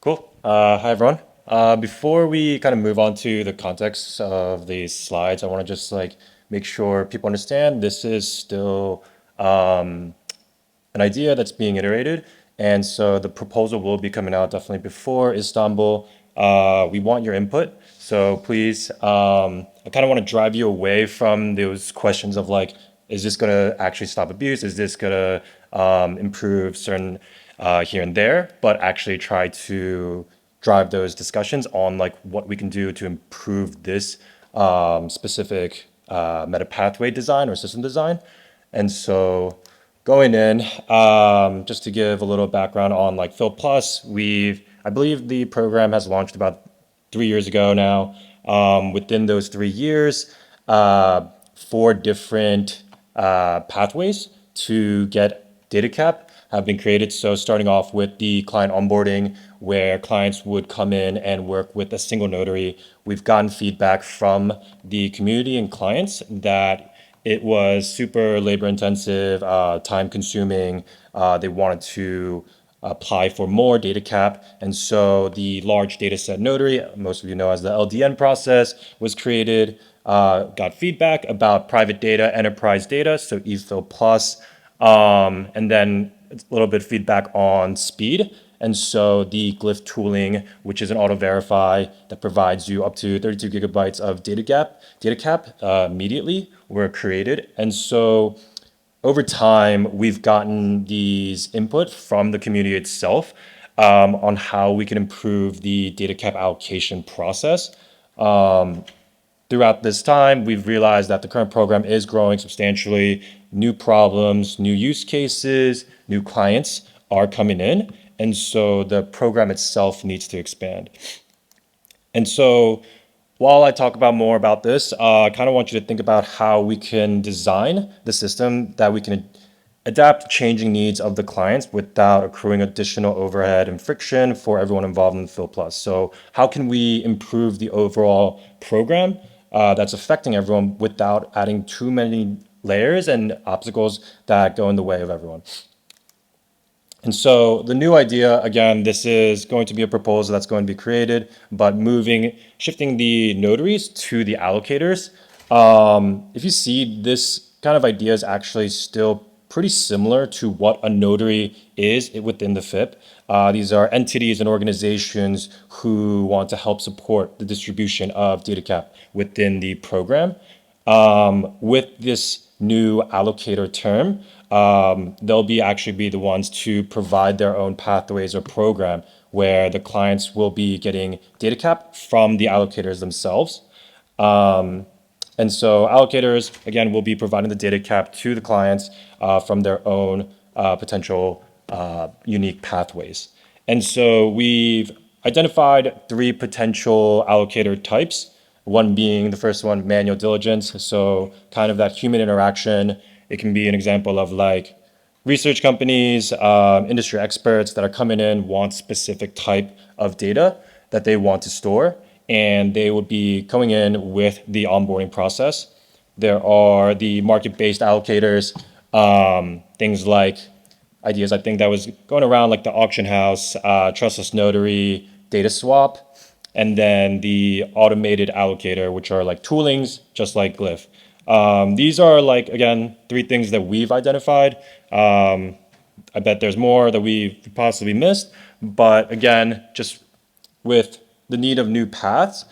Cool. Hi, everyone. Before we kind of move on to the context of these slides, I want to just make sure people understand this is still an idea that's being iterated. And so the proposal will be coming out definitely before Istanbul. We want your input. So please, I kind of want to drive you away from those questions of is this going to actually stop abuse? Is this going to improve certain here and there? But actually try to drive those discussions on what we can do to improve this specific meta pathway design or system design. And so going in, just to give a little background on Fil Plus, I believe the program has launched about 3 years ago now. Within those 3 years, four different pathways to get DataCap have been created. So starting off with the client onboarding, where clients would come in and work with a single notary. We've gotten feedback from the community and clients that it was super labor intensive, time consuming. They wanted to apply for more data cap. And so the large data set notary, most of you know as the LDN process, was created, got feedback about private data, enterprise data, so eFil Plus, and then a little bit of feedback on speed. And so the glyph tooling, which is an auto verify that provides you up to 32 gigabytes of data cap immediately, were created. And so over time, we've gotten these input from the community itself on how we can improve the data cap allocation process. Throughout this time, we've realized that the current program is growing substantially. New problems, new use cases, new clients are coming in. And so the program itself needs to expand. And so while I talk about more about this, I kind of want you to think about how we can design the system that we can adapt to changing needs of the clients without accruing additional overhead and friction for everyone involved in Fil Plus. So how can we improve the overall program that's affecting everyone without adding too many layers and obstacles that go in the way of everyone? And so the new idea, again, this is going to be a proposal that's going to be created, but shifting the notaries to the allocators. If you see, this kind of idea is actually still pretty similar to what a notary is within the FIP. These are entities and organizations who want to help support the distribution of DataCap within the program. With this new allocator term, they'll actually be the ones to provide their own pathways or program where the clients will be getting data cap from the allocators themselves. And so allocators, again, will be providing the data cap to the clients from their own potential unique pathways. And so we've identified three potential allocator types. One being the first one, manual diligence. So kind of that human interaction. It can be an example of research companies, industry experts that are coming in, want specific type of data that they want to store, and they would be coming in with the onboarding process. There are the market-based allocators, things like ideas I think that was going around like the auction house, trustless notary, data swap, and then the automated allocator, which are like toolings, just like Glyph. These are again, three things that we've identified. I bet there's more that we've possibly missed, but again, just with the need of new paths,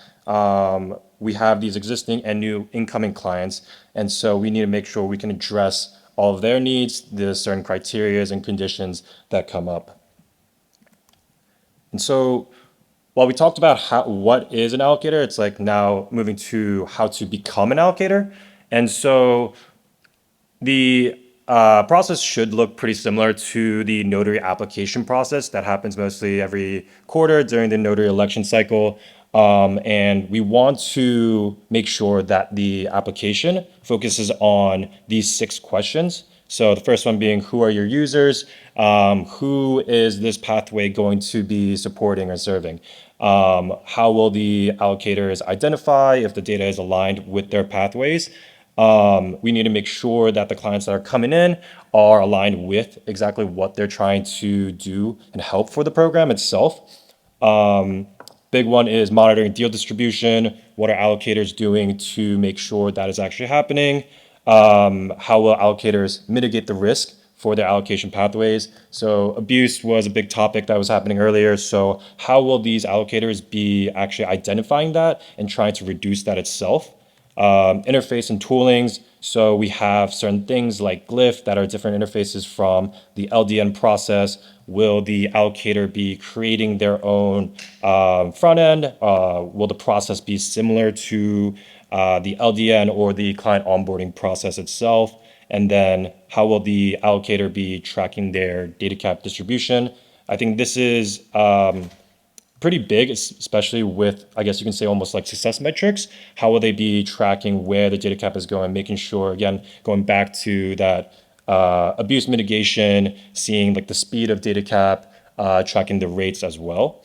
we have these existing and new incoming clients. And so we need to make sure we can address all of their needs, the certain criterias and conditions that come up. And so while we talked about what is an allocator, it's now moving to how to become an allocator. And so the process should look pretty similar to the notary application process that happens mostly every quarter during the notary election cycle. And we want to make sure that the application focuses on these 6 questions. So the first one being, who are your users? Who is this pathway going to be supporting or serving? How will the allocators identify if the data is aligned with their pathways? We need to make sure that the clients that are coming in are aligned with exactly what they're trying to do and help for the program itself. Big one is monitoring deal distribution. What are allocators doing to make sure that is actually happening? How will allocators mitigate the risk for their allocation pathways? So abuse was a big topic that was happening earlier. So how will these allocators be actually identifying that and trying to reduce that itself? Interface and toolings. So we have certain things like Glyph that are different interfaces from the LDN process. Will the allocator be creating their own front end? Will the process be similar to the LDN or the client onboarding process itself? And then how will the allocator be tracking their DataCap distribution? I think this is pretty big, especially with, I guess you can say, almost like success metrics. How will they be tracking where the data cap is going, making sure, again, going back to that abuse mitigation, seeing like the speed of data cap, tracking the rates as well.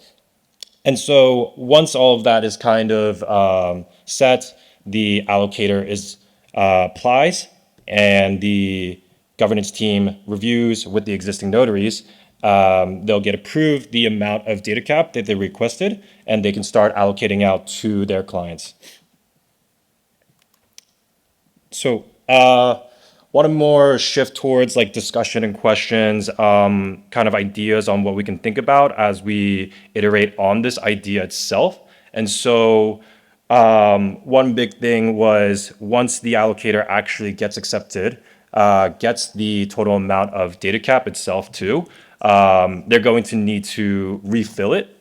And so once all of that is kind of set, the allocator is applies, and the governance team reviews with the existing notaries. They'll get approved the amount of data cap that they requested, and they can start allocating out to their clients. So want to more shift towards like discussion and questions, kind of ideas on what we can think about as we iterate on this idea itself. And so one big thing was once the allocator actually gets accepted, gets the total amount of data cap itself too, they're going to need to refill it.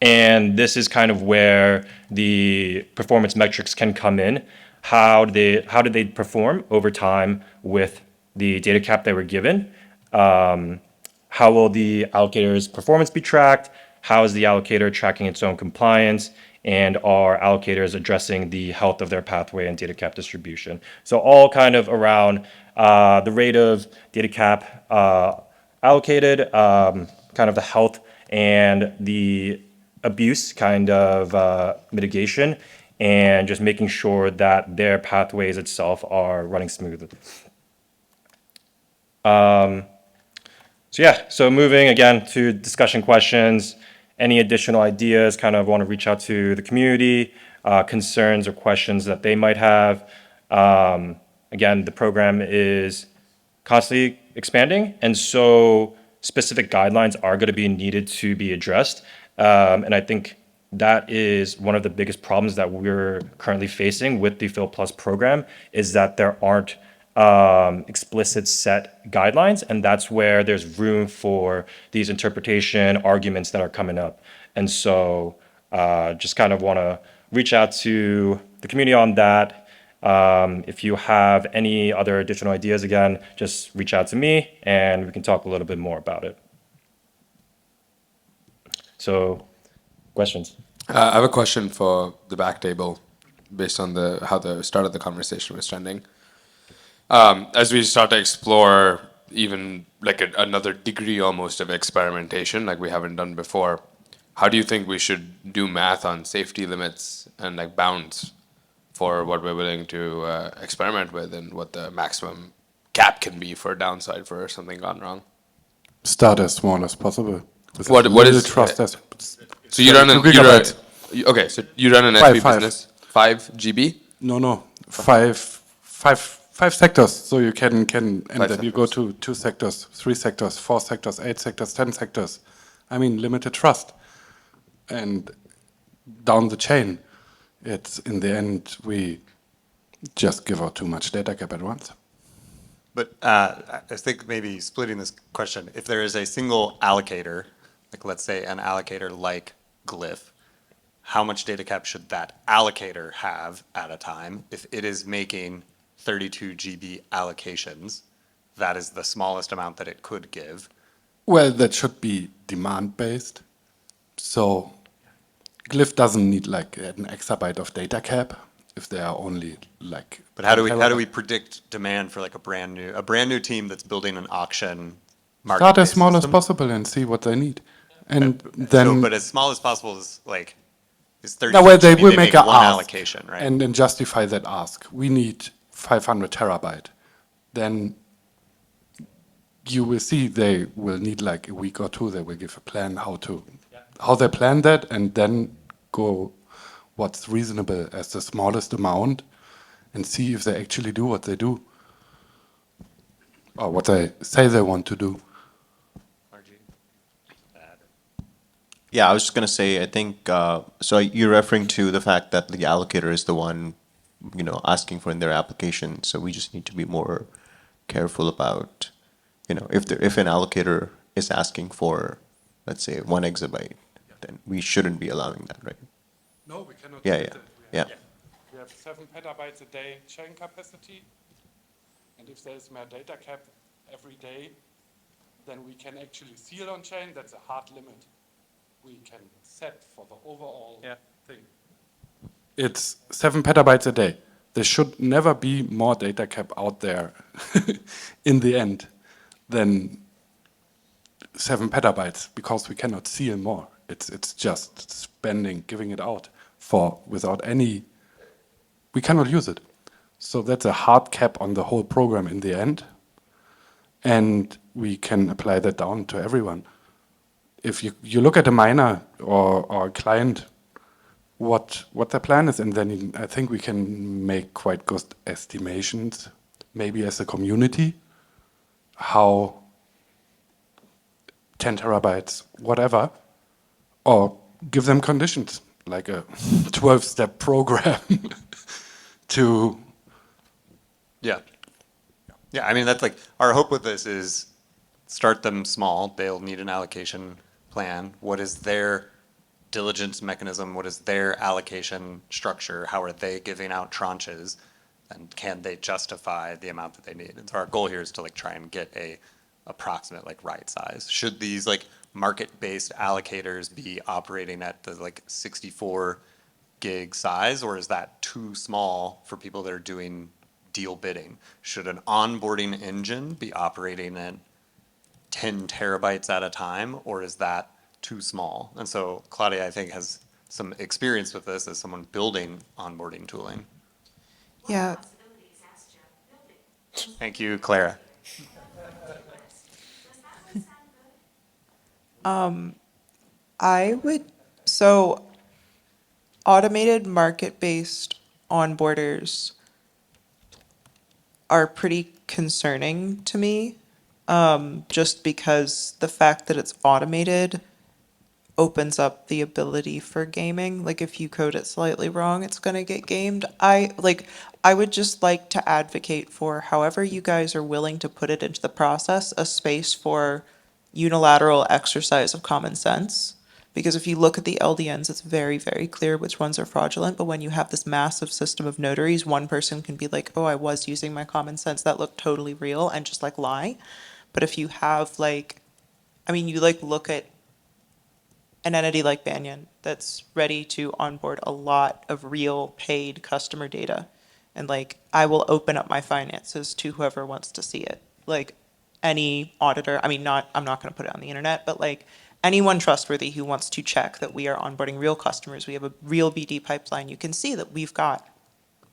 And this is kind of where the performance metrics can come in. How did they perform over time with the data cap they were given? How will the allocator's performance be tracked? How is the allocator tracking its own compliance? And are allocators addressing the health of their pathway and data cap distribution? So all kind of around the rate of data cap allocated, kind of the health and the abuse kind of mitigation, and just making sure that their pathways itself are running smoothly. So yeah, so moving again to discussion questions, any additional ideas, kind of want to reach out to the community, concerns or questions that they might have. Again, the program is constantly expanding, and so specific guidelines are going to be needed to be addressed. And I think that is one of the biggest problems that we're currently facing with the Fil Plus program, is that there aren't explicit set guidelines, and that's where there's room for these interpretation arguments that are coming up. And so just kind of want to reach out to the community on that. If you have any other additional ideas, again, just reach out to me and we can talk a little bit more about it. So, questions? I have a question for the back table based on how the start of the conversation was trending. As we start to explore even like another degree almost of experimentation like we haven't done before, how do you think we should do math on safety limits and like bounds for what we're willing to experiment with, and what the maximum cap can be for downside for something gone wrong? Start as small as possible. What is trust as so you run an okay, so you run an FB Five. business 5 GB? No, five sectors. So you can and then you go to 2 sectors, 3 sectors, 4 sectors, 8 sectors, 10 sectors. I mean, limited trust, and down the chain, it's in the end we just give out too much data cap at once. But I think maybe splitting this question, if there is a single allocator, like let's say an allocator like Glyph, how much data cap should that allocator have at a time? If it is making 32 GB allocations, that is the smallest amount that it could give. Well, that should be demand-based. So Glyph doesn't need like an exabyte of data cap if they are only like. But how do we predict demand for like a brand new team that's building an auction market? Start as small as possible and see what they need, and then. But as small as possible is like is 30. No, well, they will make an one ask allocation, right? and then justify that ask. We need 500 terabyte. Then you will see they will need like a week or two. They will give a plan how to how they plan that, and then go what's reasonable as the smallest amount, and see if they actually do what they do, or what they say they want to do. Yeah, I was just going to say, I think, so you're referring to the fact that the allocator is the one, asking for in their application. So we just need to be more careful about, if an allocator is asking for, let's say, 1 exabyte, then we shouldn't be allowing that, right? No, we cannot Yeah, do yeah, that. yeah. We have 7 petabytes a day chain capacity, and if there's more data cap every day, then we can actually seal on chain. That's a hard limit we can set for the overall thing. It's 7 petabytes a day. There should never be more data cap out there in the end than 7 petabytes, because we cannot seal more. It's just spending, giving it out without any, we cannot use it. So that's a hard cap on the whole program in the end. And we can apply that down to everyone. If you look at a miner or a client, what their plan is, and then I think we can make quite good estimations, maybe as a community, how 10 terabytes, whatever, or give them conditions, like a 12-step program to... Yeah. Yeah, I mean, that's like, our hope with this is start them small. They'll need an allocation plan. What is their diligence mechanism? What is their allocation structure? How are they giving out tranches? And can they justify the amount that they need? And so our goal here is to like try and get a approximate like right size. Should these like market-based allocators be operating at the like 64 gig size, or is that too small for people that are doing deal bidding? Should an onboarding engine be operating at 10 terabytes at a time, or is that too small? And so Claudia, I think, has some experience with this as someone building onboarding tooling. Yeah. Thank you, Clara. So automated market-based onboarders are pretty concerning to me, just because the fact that it's automated opens up the ability for gaming. Like if you code it slightly wrong, it's gonna get gamed. I would just like to advocate for, however you guys are willing to put it into the process, a space for unilateral exercise of common sense. Because if you look at the LDNs, it's very, very clear which ones are fraudulent. But when you have this massive system of notaries, one person can be like, oh, I was using my common sense, that looked totally real, and just like lie. But if you have you look at an entity like Banyan that's ready to onboard a lot of real paid customer data. And like, I will open up my finances to whoever wants to see it. Like any auditor, I'm not gonna put it on the internet, but like anyone trustworthy who wants to check that we are onboarding real customers, we have a real BD pipeline, you can see that we've got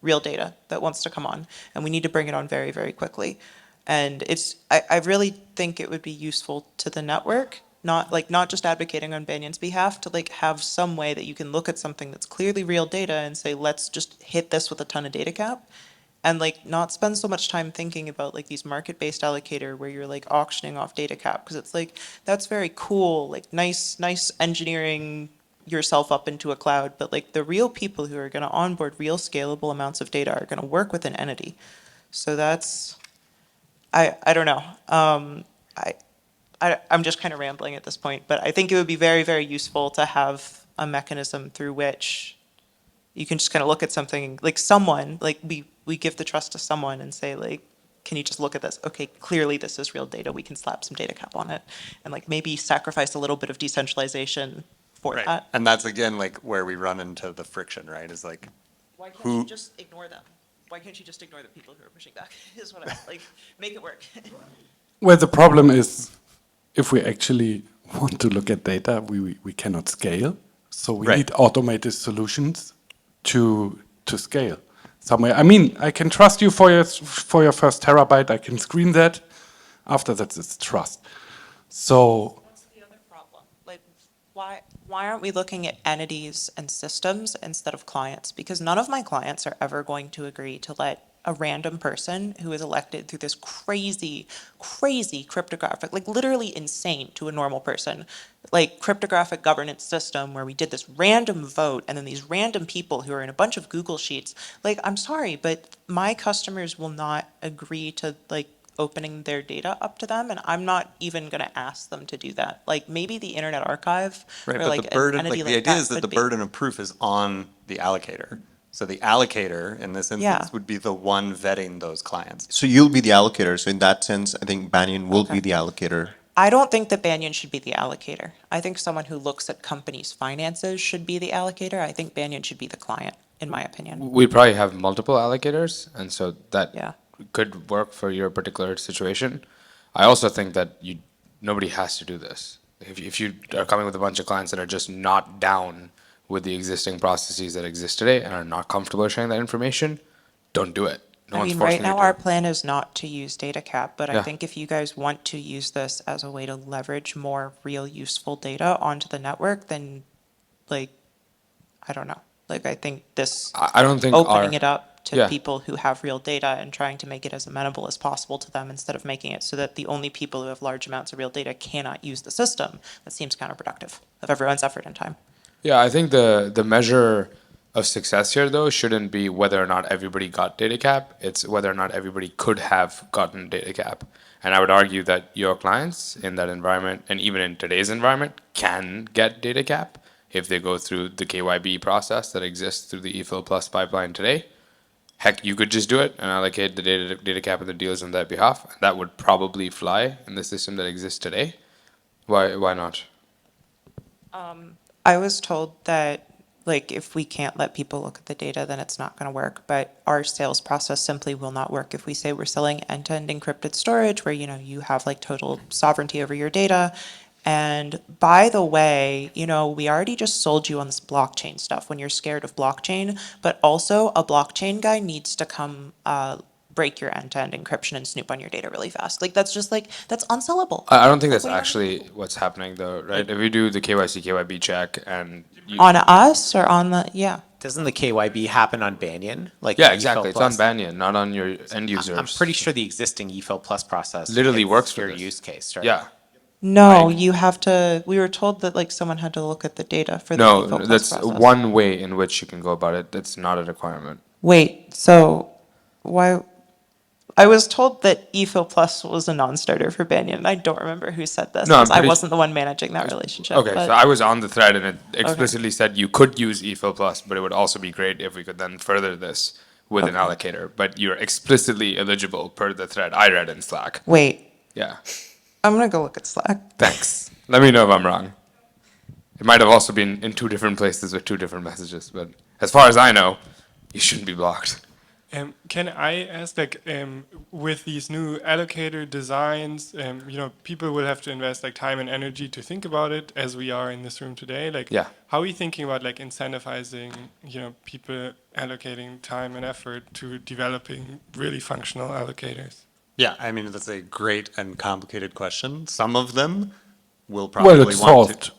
real data that wants to come on, and we need to bring it on very, very quickly. And I really think it would be useful to the network, not just advocating on Banyan's behalf, to like have some way that you can look at something that's clearly real data and say, let's just hit this with a ton of data cap, and like not spend so much time thinking about like these market-based allocator where you're like auctioning off data cap, because it's like, that's very cool, like nice engineering yourself up into a cloud, but like the real people who are going to onboard real scalable amounts of data are going to work with an entity. So that's, I don't know. I'm just kind of rambling at this point, but I think it would be very, very useful to have a mechanism through which you can just kind of look at something, like someone, like we give the trust to someone and say like, can you just look at this? Okay, clearly this is real data. We can slap some data cap on it, and like maybe sacrifice a little bit of decentralization for Right. that. And that's again like where we run into the friction, right? Is like, Why can't Who- you just ignore them? Why can't you just ignore the people who are pushing back? Is what I like. Make it work. Well, the problem is, if we actually want to look at data, we cannot scale. So we Right. need automated solutions to scale somewhere. I mean, I can trust you for your first terabyte. I can screen that. After that, it's trust. So What's the other problem? Like, Why aren't we looking at entities and systems instead of clients? Because none of my clients are ever going to agree to let a random person who is elected through this crazy, crazy cryptographic, like literally insane to a normal person, like cryptographic governance system where we did this random vote and then these random people who are in a bunch of Google Sheets. Like, I'm sorry, but my customers will not agree to like opening their data up to them, and I'm not even going to ask them to do that. Like maybe the Internet Archive Right, or but like the an burden, entity like the like idea that is that could the be. burden of proof is on the allocator. So the allocator in this Yeah. instance would be the one vetting those clients. So you'll be the allocator. So in that sense, I think Banyan will be Okay. the allocator. I don't think that Banyan should be the allocator. I think someone who looks at companies' finances should be the allocator. I think Banyan should be the client, in my opinion. We probably have multiple allocators, and so that Yeah. could work for your particular situation. I also think that nobody has to do this. If you are coming with a bunch of clients that are just not down with the existing processes that exist today and are not comfortable sharing that information, don't do it. No I one's mean, right forcing you now to. our plan is not to use DataCap, but I Yeah. think if you guys want to use this as a way to leverage more real useful data onto the network, then like, I don't know. Like, I think this I don't think opening our it up to yeah. people who have real data and trying to make it as amenable as possible to them instead of making it so that the only people who have large amounts of real data cannot use the system, that seems counterproductive of everyone's effort and time. Yeah, I think the measure of success here though shouldn't be whether or not everybody got DataCap. It's whether or not everybody could have gotten DataCap. And I would argue that your clients in that environment and even in today's environment can get DataCap if they go through the KYB process that exists through the eFil Plus pipeline today. Heck, you could just do it and allocate the DataCap and the deals on their behalf. That would probably fly in the system that exists today. Why not? I was told that, like, if we can't let people look at the data, then it's not going to work. But our sales process simply will not work if we say we're selling end-to-end encrypted storage, where, you know, you have like total sovereignty over your data. And by the way, you know, we already just sold you on this blockchain stuff when you're scared of blockchain, but also a blockchain guy needs to come break your end-to-end encryption and snoop on your data really fast. Like, that's just like, that's unsellable. I don't think Like, that's what do you want me to actually do? what's happening though, right? If you do the KYC, KYB check and On us or on the, yeah. Doesn't the KYB happen on Banyan? Like yeah, the exactly. eFil It's on Plus? Banyan, not on your end users. I'm pretty sure the existing eFil Plus process Literally hits works for your this. use case, right? Yeah. No, Right. you have to, we were told that like someone had to look at the data for the No, eFil Plus that's process. one way in which you can go about it. That's not a requirement. Wait, so why, I was told that eFil Plus was a non-starter for Banyan, and I don't remember who said this, No, I'm because I pretty wasn't the one managing that relationship, Okay, but so I was on the thread and it explicitly said you could use eFil Plus, but it would also be great if we could then further this with an Okay. allocator. But you're explicitly eligible per the thread I read in Slack. wait, Yeah. I'm gonna go look at Slack. Thanks. Let me know if I'm wrong. It might have also been in two different places with two different messages, but as far as I know, you shouldn't be blocked. Can I ask, like, with these new allocator designs, you know, people will have to invest like time and energy to think about it, as we are in this room today. Like, Yeah. how are you thinking about like incentivizing, you know, people allocating time and effort to developing really functional allocators? Yeah, I mean, that's a great and complicated question. Some of them will Well, probably it's want solved. to.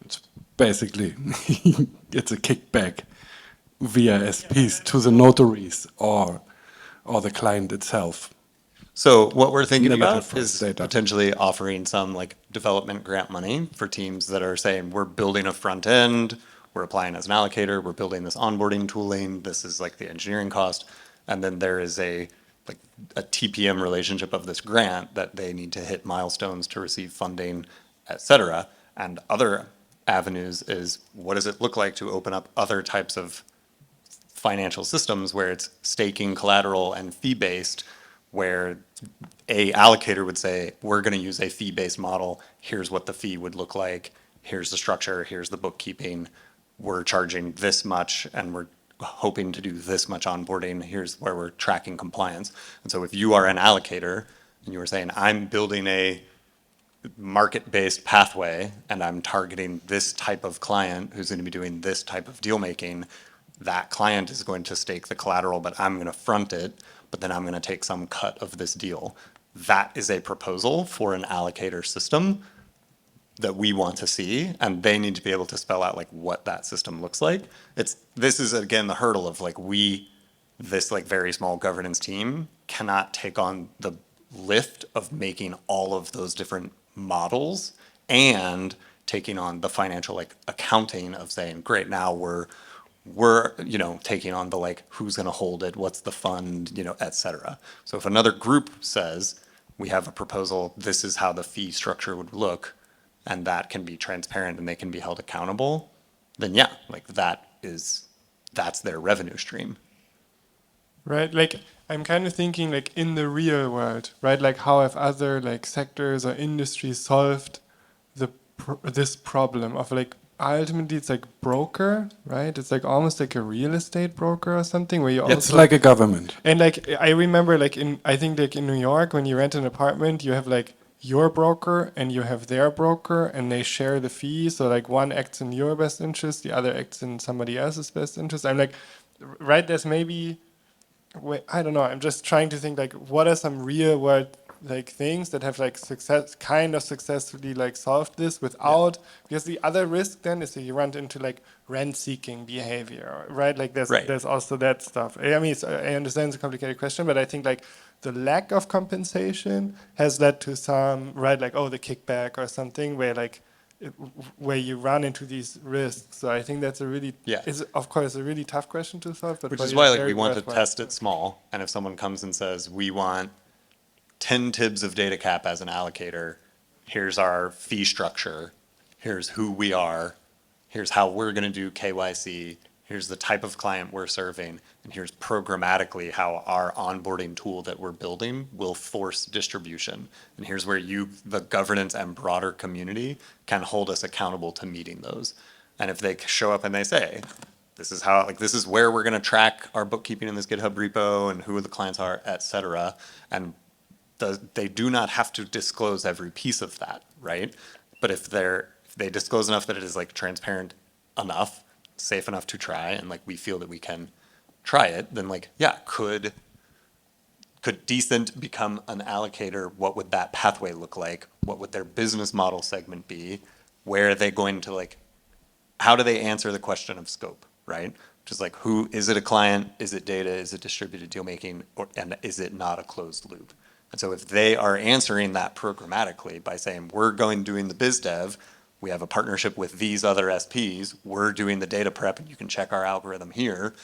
It's basically, it's a kickback via SPs to the notaries or the client itself. So what we're thinking Limited about for is data. potentially offering some like development grant money for teams that are saying, we're building a front end, we're applying as an allocator, we're building this onboarding tooling, this is like the engineering cost. And then there is a TPM relationship of this grant that they need to hit milestones to receive funding, et cetera. And other avenues is, what does it look like to open up other types of financial systems where it's staking collateral and fee-based, where a allocator would say, we're going to use a fee-based model. Here's what the fee would look like. Here's the structure. Here's the bookkeeping. We're charging this much and we're hoping to do this much onboarding. Here's where we're tracking compliance. And so if you are an allocator and you were saying, I'm building a market-based pathway and I'm targeting this type of client who's going to be doing this type of deal making, that client is going to stake the collateral, but I'm going to front it, but then I'm going to take some cut of this deal. That is a proposal for an allocator system. that we want to see, and they need to be able to spell out like what that system looks like. This is again the hurdle of like this like very small governance team cannot take on the lift of making all of those different models and taking on the financial like accounting of saying, great, now we're taking on the like who's going to hold it, what's the fund, et cetera. So if another group says we have a proposal, this is how the fee structure would look, and that can be transparent and they can be held accountable, then yeah, like that's their revenue stream. Right, like I'm kind of thinking like in the real world, right? Like how have other like sectors or industries solved this problem of like ultimately it's like broker, right? It's like almost like a real estate broker or something where you also It's like a government. and like I remember like I think like in New York when you rent an apartment you have like your broker and you have their broker and they share the fee, so like one acts in your best interest, the other acts in somebody else's best interest. I'm like, right, there's maybe I don't know. I'm just trying to think like what are some real world like things that have like successfully like solved this without because the other risk then is that you run into like rent seeking behavior, right? Like there's also that stuff. I mean, I understand it's a complicated question, but I think like the lack of compensation has led to some right like the kickback or something where you run into these risks. So I think that's is of course a really tough question to solve, but Which is probably why like very we want to worthwhile. test it small, and if someone comes and says we want 10 TIBs of DataCap as an allocator, here's our fee structure, here's who we are, here's how we're going to do KYC, here's the type of client we're serving, and here's programmatically how our onboarding tool that we're building will force distribution. And here's where the governance and broader community can hold us accountable to meeting those. And if they show up and they say, this is where we're going to track our bookkeeping in this GitHub repo and who the clients are, et cetera, and they do not have to disclose every piece of that, right? But if they disclose enough that it is like transparent enough, safe enough to try, and like we feel that we can try it, then like yeah, could Decent become an allocator? What would that pathway look like? What would their business model segment be? Where are they going to like? How do they answer the question of scope, right? Which is like, who is it? A client? Is it data? Is it distributed deal making? And is it not a closed loop? And so if they are answering that programmatically by saying, we're doing the biz dev, we have a partnership with these other SPs, we're doing the data prep, and you can check our algorithm here.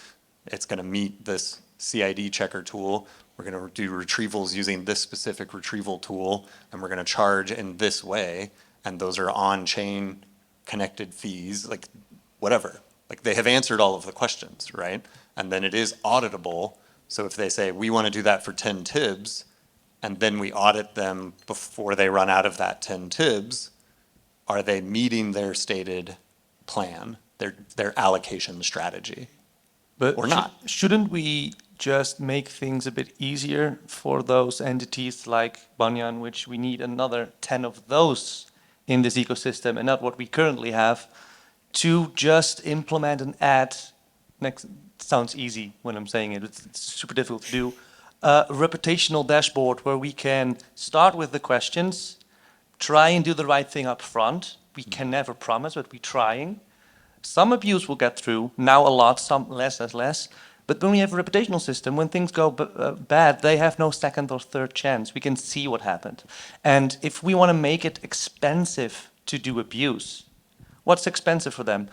It's going to meet this CID checker tool. We're going to do retrievals using this specific retrieval tool, and we're going to charge in this way. And those are on-chain connected fees, like whatever. Like they have answered all of the questions, right? And then it is auditable. So if they say, we want to do that for 10 TIBs, and then we audit them before they run out of that 10 TIBs, are they meeting their stated plan, their allocation strategy? But Or not. Shouldn't we just make things a bit easier for those entities like Banyan, which we need another 10 of those in this ecosystem and not what we currently have, to just implement and add, next sounds easy when I'm saying it, it's super difficult to do, a reputational dashboard where we can start with the questions, try and do the right thing up front. We can never promise, but we're trying. Some abuse will get through, now a lot, some less. But when we have a reputational system, when things go bad, they have no second or third chance. We can see what happened. And if we want to make it expensive to do abuse, what's expensive for them?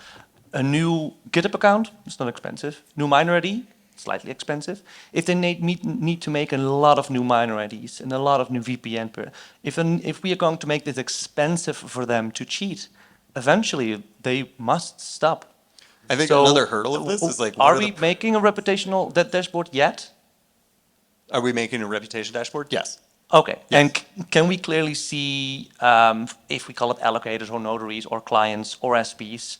A new GitHub account? It's not expensive. New miner ID? Slightly expensive. If they need to make a lot of new miner IDs and a lot of new VPN, if we are going to make this expensive for them to cheat, eventually they must stop. I think another hurdle of this is like, are we making a reputational dashboard yet? Are we making a reputation dashboard? Yes. Okay, Yes. and can we clearly see, if we call it allocators or notaries or clients or SPs,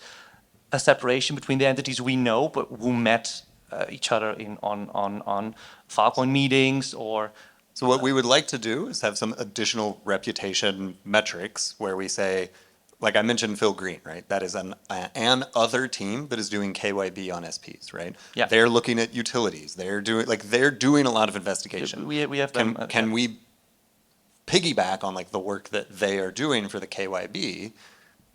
a separation between the entities we know but who met each other on Filecoin meetings or? So what we would like to do is have some additional reputation metrics where we say, like I mentioned Phil Green, right? That is an other team that is doing KYB on SPs, right? Yeah. They're looking at utilities. They're doing a lot of investigation. We have them. Can we piggyback on like the work that they are doing for the KYB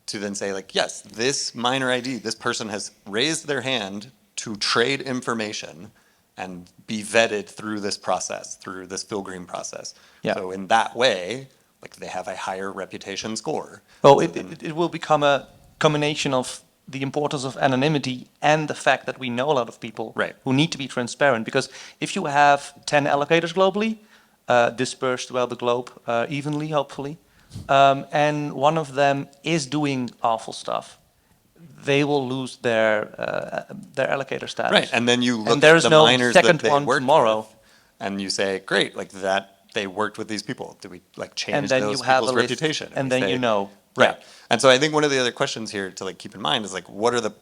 to then say like, yes, this minor ID, this person has raised their hand to trade information and be vetted through this process, through this Filgreen process. Yeah. So in that way, like they have a higher reputation score. Well, So it, then- it, it will become a combination of the importance of anonymity and the fact that we know a lot of people Right. who need to be transparent. Because if you have 10 allocators globally, dispersed throughout the globe evenly, hopefully, and one of them is doing awful stuff, they will lose their allocator status. Right, and then you look And there at is the no miners second that they one worked tomorrow. with, and you say, great, like that, they worked with these people. Do we like change And then those you have a people's list, reputation? and we then say- you know. Right, Yeah. and so I think one of the other questions here to like keep in mind is like, what are the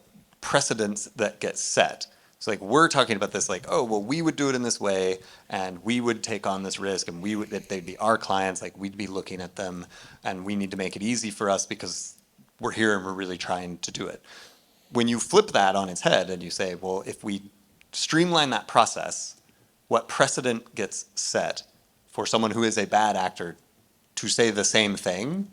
precedents that get set? So like we're talking about this like, oh well, we would do it in this way, and we would take on this risk, and we would they'd be our clients, like we'd be looking at them, and we need to make it easy for us because we're here and we're really trying to do it. When you flip that on its head and you say, well, if we streamline that process, what precedent gets set for someone who is a bad actor to say the same thing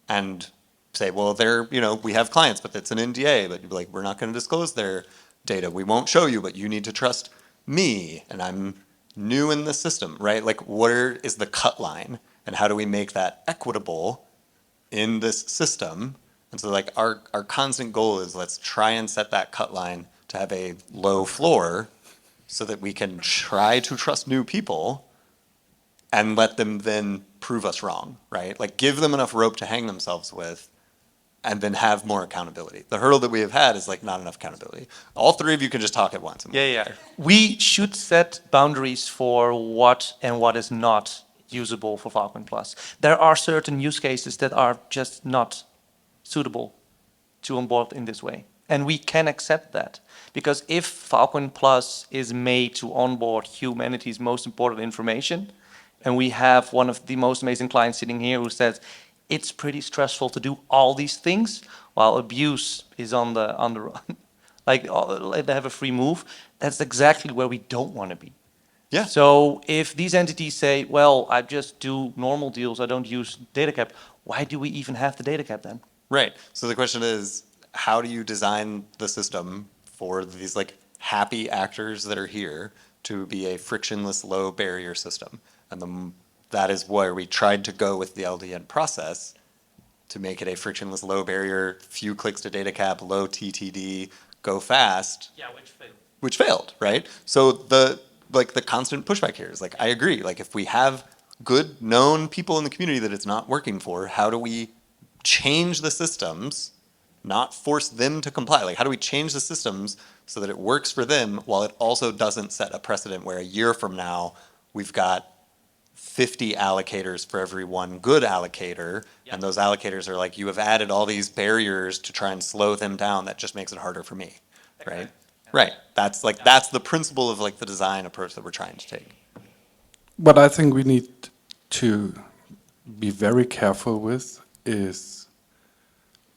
and say, well, they're, you know, we have clients, but it's an NDA, but you'd be like, we're not going to disclose their data. We won't show you, but you need to trust me, and I'm new in the system, right? Like, where is the cut line, and how do we make that equitable in this system? And so like our constant goal is let's try and set that cut line to have a low floor so that we can try to trust new people and let them then prove us wrong, right? Like give them enough rope to hang themselves with and then have more accountability. The hurdle that we have had is like not enough accountability. All three of you can just talk at once. Yeah. We should set boundaries for what and what is not usable for Filecoin Plus. There are certain use cases that are just not suitable to onboard in this way. And we can accept that. Because if Filecoin Plus is made to onboard humanity's most important information, and we have one of the most amazing clients sitting here who says, it's pretty stressful to do all these things, while abuse is on the run. Like they have a free move. That's exactly where we don't want to be. Yeah. So if these entities say, well, I just do normal deals, I don't use DataCap, why do we even have the DataCap then? Right. So the question is, how do you design the system for these like happy actors that are here to be a frictionless, low barrier system? And that is where we tried to go with the LDN process to make it a frictionless, low barrier, few clicks to DataCap, low TTD, go fast. Yeah, which failed. Which failed, right? So the constant pushback here is like, I agree. Like if we have good known people in the community that it's not working for, how do we change the systems, not force them to comply? Like how do we change the systems so that it works for them while it also doesn't set a precedent where a year from now we've got 50 allocators for every one good allocator, and those allocators are like, you have added all these barriers to try and slow them down. That just makes it harder for me, right? Right. That's the principle of like the design approach that we're trying to take. What I think we need to be very careful with is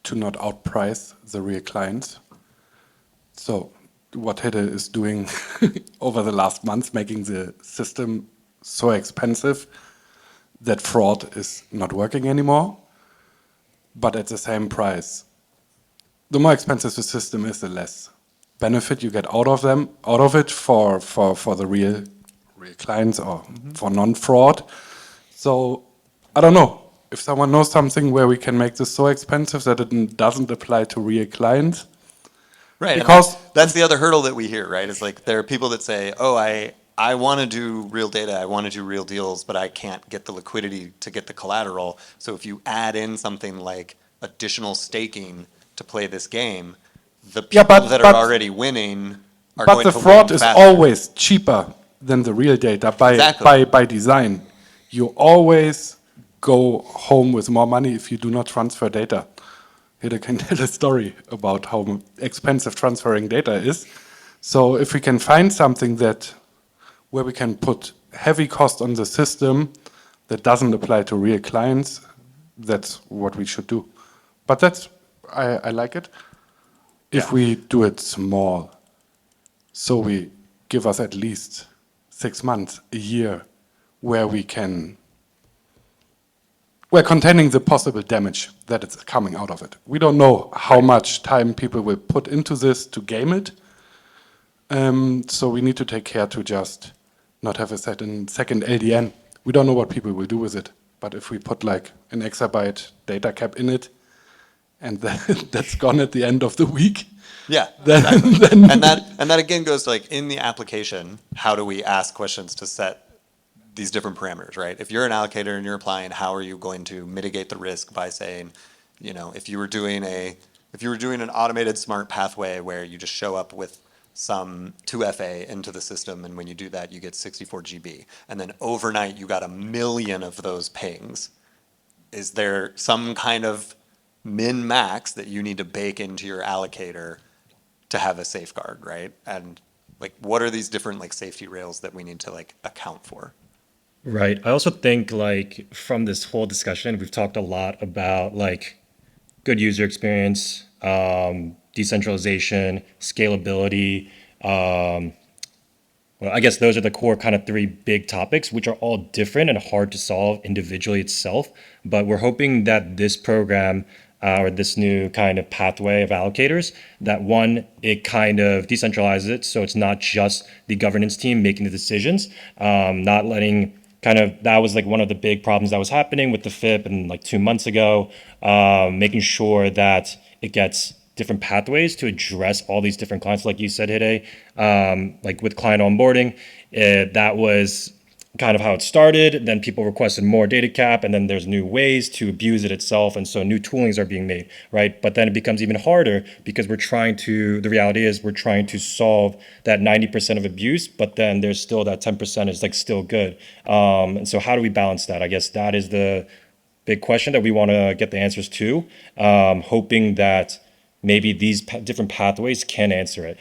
to not outprice the real clients. So what Hidde is doing over the last months, making the system so expensive that fraud is not working anymore, but at the same price. The more expensive the system is, the less benefit you get out of it for the real clients or for non-fraud. So I don't know if someone knows something where we can make this so expensive that it doesn't apply to real clients. Right. Because that's the other hurdle that we hear, right? Is like there are people that say, oh, I want to do real data, I want to do real deals, but I can't get the liquidity to get the collateral. So if you add in something like additional staking to play this game, the people that are already winning are but going the to fraud win is faster. always cheaper than the real data by design. You always go home with more money if you do not transfer data. Here I can tell a story about how expensive transferring data is. So if we can find something where we can put heavy cost on the system that doesn't apply to real clients, that's what we should do. But I like it. If we do it small, so we give us at least 6 months, a year, where we can we're containing the possible damage that is coming out of it. We don't know how much time people will put into this to game it. So we need to take care to just not have a second LDN. We don't know what people will do with it. But if we put like an exabyte data cap in it, and that's gone at the end of the week. Yeah, Then, exactly. And that again goes to like in the application, how do we ask questions to set these different parameters, right? If you're an allocator and you're applying, how are you going to mitigate the risk by saying, you know, if you were doing an automated smart pathway where you just show up with some 2FA into the system, and when you do that, you get 64 GB, and then overnight you got 1 million of those pings. Is there some kind of min-max that you need to bake into your allocator to have a safeguard, right? And like, what are these different like safety rails that we need to like account for? Right. I also think like from this whole discussion, we've talked a lot about like good user experience, decentralization, scalability. Well, I guess those are the core kind of three big topics, which are all different and hard to solve individually itself. But we're hoping that this program or this new kind of pathway of allocators, that one, it kind of decentralizes it. So it's not just the governance team making the decisions, not letting kind of, that was like one of the big problems that was happening with the FIP and like 2 months ago, making sure that it gets different pathways to address all these different clients, like you said, Hide, like with client onboarding, that was kind of how it started. Then people requested more DataCap, and then there's new ways to abuse it itself, and so new toolings are being made, right? But then it becomes even harder because the reality is we're trying to solve that 90% of abuse, but then there's still that 10% is like still good. And so how do we balance that? I guess that is the big question that we want to get the answers to, hoping that maybe these different pathways can answer it.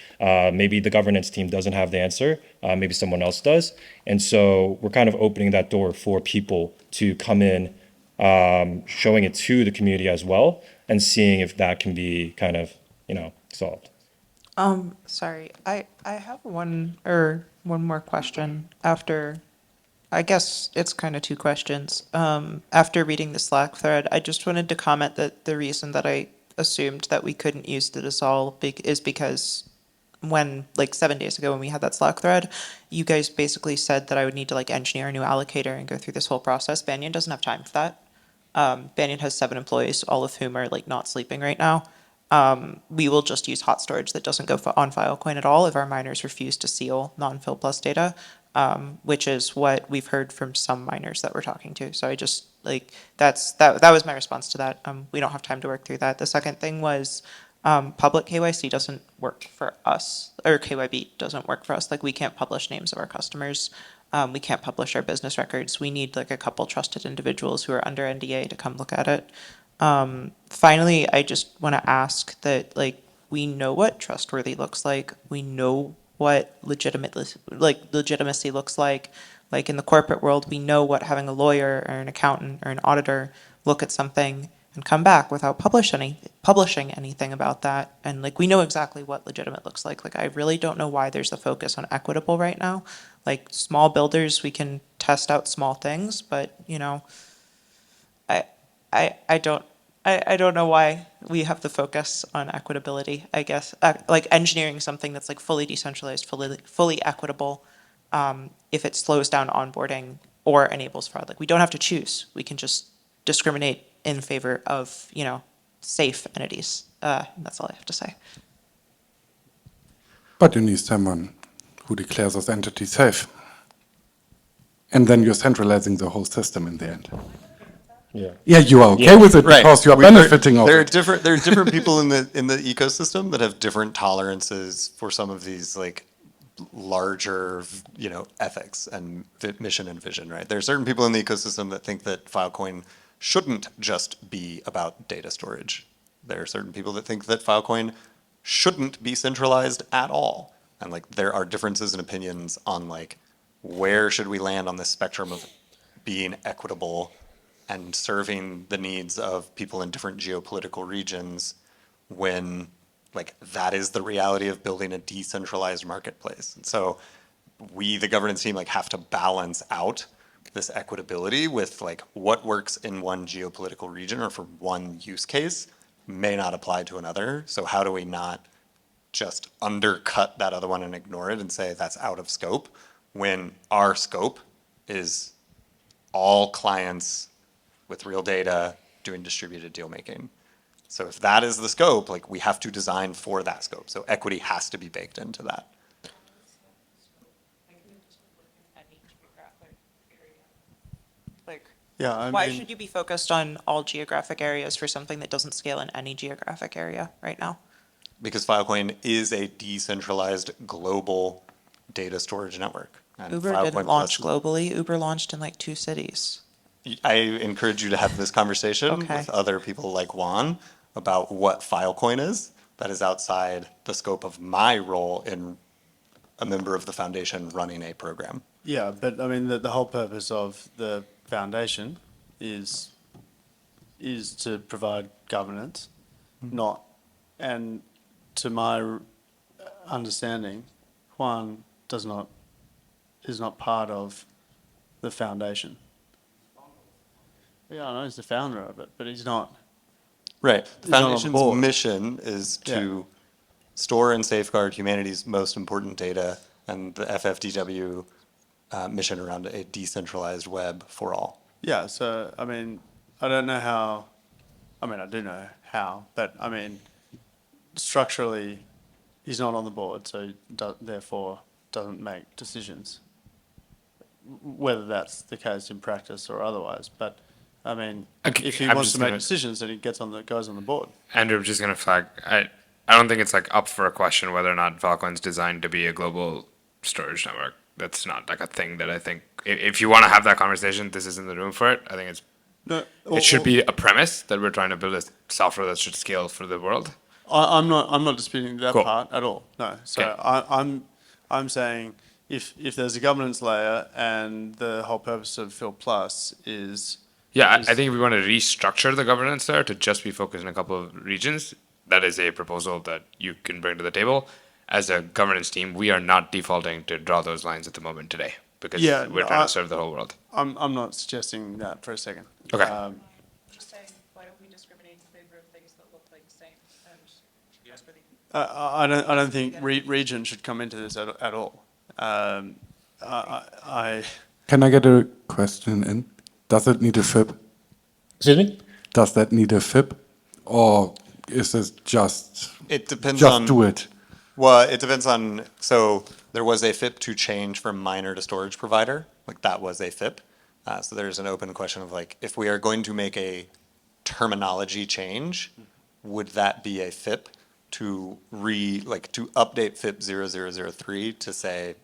Maybe the governance team doesn't have the answer. Maybe someone else does. And so we're kind of opening that door for people to come in, showing it to the community as well, and seeing if that can be kind of, solved. Sorry, I have one more question after, I guess it's kind of two questions. After reading the Slack thread, I just wanted to comment that the reason that I assumed that we couldn't use the dissolve is because when, like 7 days ago when we had that Slack thread, you guys basically said that I would need to like engineer a new allocator and go through this whole process. Banyan doesn't have time for that. Banyan has 7 employees, all of whom are like not sleeping right now. We will just use hot storage that doesn't go on Filecoin at all if our miners refuse to seal non-Fil Plus data, which is what we've heard from some miners that we're talking to. So I just like that was my response to that. We don't have time to work through that. The second thing was public KYC doesn't work for us, or KYB doesn't work for us. Like we can't publish names of our customers. We can't publish our business records. We need like a couple trusted individuals who are under NDA to come look at it. Finally, I just want to ask that like we know what trustworthy looks like. We know what legitimacy looks like. Like in the corporate world, we know what having a lawyer or an accountant or an auditor look at something and come back without publishing anything about that. And like we know exactly what legitimate looks like. Like I really don't know why there's a focus on equitable right now. Like small builders, we can test out small things, but I don't know why we have the focus on equitability, I guess. Like engineering something that's like fully decentralized, fully equitable, if it slows down onboarding or enables fraud. Like we don't have to choose. We can just discriminate in favor of, safe entities. That's all I have to say. But you need someone who declares those entities safe. And then you're centralizing the whole system in the end. Yeah, you are okay with it because you are benefiting of it. There are different people in the ecosystem that have different tolerances for some of these like larger, ethics and mission and vision, right? There are certain people in the ecosystem that think that Filecoin shouldn't just be about data storage. There are certain people that think that Filecoin shouldn't be centralized at all. And like there are differences in opinions on like where should we land on this spectrum of being equitable and serving the needs of people in different geopolitical regions when like that is the reality of building a decentralized marketplace. And so we, the governance team, like have to balance out this equitability with like what works in one geopolitical region or for one use case may not apply to another. So how do we not just undercut that other one and ignore it and say that's out of scope when our scope is all clients with real data doing distributed deal making. So if that is the scope, like we have to design for that scope. So equity has to be baked into that. Like, Yeah, I why mean, should you be focused on all geographic areas for something that doesn't scale in any geographic area right now? Because Filecoin is a decentralized global data storage network. And Uber Filecoin didn't launch Plus- globally. Uber launched in like 2 cities. I encourage you to have this conversation Okay. with other people like Juan about what Filecoin is. That is outside the scope of my role in a member of the foundation running a program. yeah, but I mean, the whole purpose of the foundation is to provide governance, not, and to my understanding, Juan is not part of the foundation. Yeah, I know he's the founder of it, but he's not. Right. The He's not on the foundation's board. mission is to store and safeguard humanity's most important data, and the FFDW mission around a decentralized web for all. Yeah, so, I mean, I don't know how, I mean, I do know how, but I mean, structurally, he's not on the board, so he therefore doesn't make decisions. Whether that's the case in practice or otherwise, but I mean, Okay, if he I'm wants just to make gonna- decisions, then he goes on the board. Andrew, I'm just gonna flag. I don't think it's like up for a question whether or not Filecoin's designed to be a global storage network. That's not like a thing that I think. If you want to have that conversation, this isn't the room for it. I think No, it should be a premise that we're trying to build a software that should scale for the world. I'm not disputing that Cool. part at all. No. So Okay. I'm saying if there's a governance layer and the whole purpose of Fil Plus is Yeah, I think if we want to restructure the governance there to just be focused in a couple of regions, that is a proposal that you can bring to the table. As a governance team, we are not defaulting to draw those lines at the moment today because Yeah, we're trying to serve the whole world. I'm not suggesting that for a second. Okay. Just saying, why don't we discriminate in favor of things that look like the same? I don't think region should come into this at all. I Can I get a question in? Does it need a FIP? Excuse me? Does that need a FIP? Or is this just It depends on. do it? Well, it depends on, so there was a FIP to change from miner to storage provider, like that was a FIP. So there's an open question of like, if we are going to make a terminology change, would that be a FIP to to update FIP 0003 to say,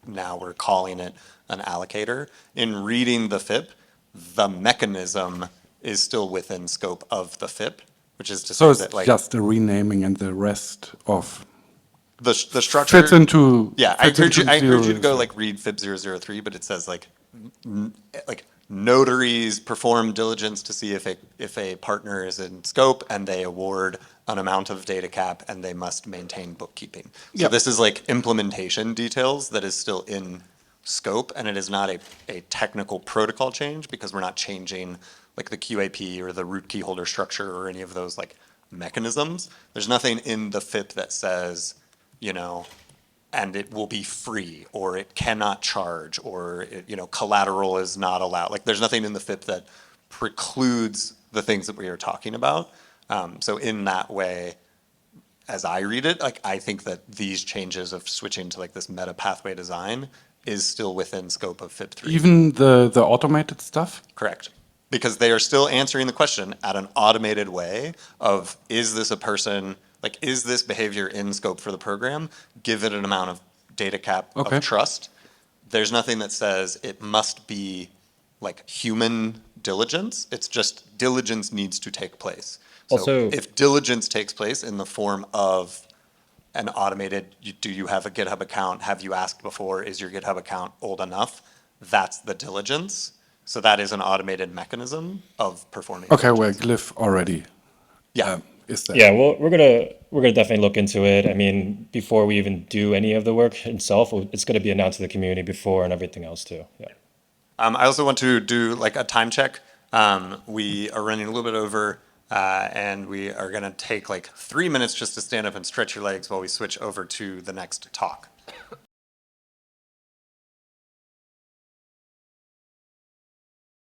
now we're calling it an allocator? In reading the FIP, the mechanism is still within scope of the FIP, which is to So say it's that like just a renaming and the rest of the structure fits into. Yeah, I fits encourage you. into I encourage you to go 003. like read FIP 003, but it says like notaries perform diligence to see if a partner is in scope, and they award an amount of DataCap, and they must maintain bookkeeping. So Yep. this is like implementation details that is still in scope, and it is not a technical protocol change because we're not changing like the QAP or the root key holder structure or any of those like mechanisms. There's nothing in the FIP that says, and it will be free, or it cannot charge, or collateral is not allowed. Like there's nothing in the FIP that precludes the things that we are talking about. So in that way, as I read it, like I think that these changes of switching to like this meta pathway design is still within scope of FIP 3. Even the automated stuff? Correct. Because they are still answering the question at an automated way of, is this a person, like, is this behavior in scope for the program? Give it an amount of data cap Okay. of trust. There's nothing that says it must be like human diligence. It's just diligence needs to take place. So Also- if diligence takes place in the form of an automated, do you have a GitHub account? Have you asked before, is your GitHub account old enough? That's the diligence. So that is an automated mechanism of performing. Okay, diligence. where Glyph already Yeah. is there. Yeah, well, we're gonna definitely look into it. I mean, before we even do any of the work itself, it's gonna be announced to the community before and everything else too. Yeah. I also want to do like a time check. We are running a little bit over, and we are going to take like 3 minutes just to stand up and stretch your legs while we switch over to the next talk.